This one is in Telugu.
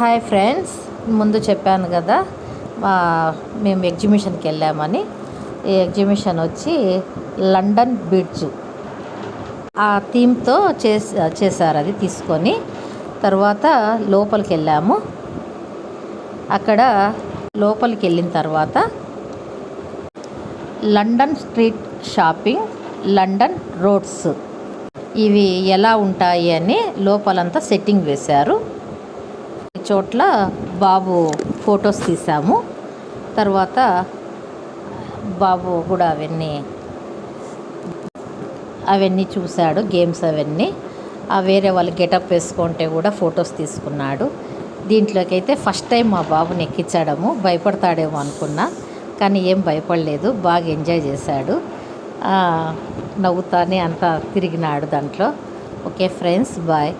హాయ్ ఫ్రెండ్స్, ముందు చెప్పాను కదా మేము ఎగ్జిబిషన్కి వెళ్ళామని. ఈ ఎగ్జిబిషన్ వచ్చి లండన్ బ్రిడ్జ్ ఆ థీమ్తో చేశారు. అది తీసుకొని తర్వాత లోపలికి వెళ్ళాము. అక్కడ లోపలికి వెళ్ళిన తర్వాత London street shopping, London roads ఇవి ఎలా ఉంటాయి అని లోపలంతా సెట్టింగ్ వేశారు. చోట్ల బాబు ఫొటోస్ తీసాము. తర్వాత బాబు కూడా అవన్నీ చూశాడు, గేమ్స్ అవన్నీ. వేరే వాళ్ళు గెటప్ వేసుకుంటే కూడా ఫొటోస్ తీసుకున్నాడు. దీంట్లోకి అయితే ఫస్ట్ టైం మా బాబుని ఎక్కించడము. భయపడతాడేమో అనుకున్నా, కానీ ఏం భయపడలేదు, బాగా ఎంజాయ్ చేశాడు. నవ్వుతానే అంతా తిరిగినాడు దాంట్లో. Okay friends, bye.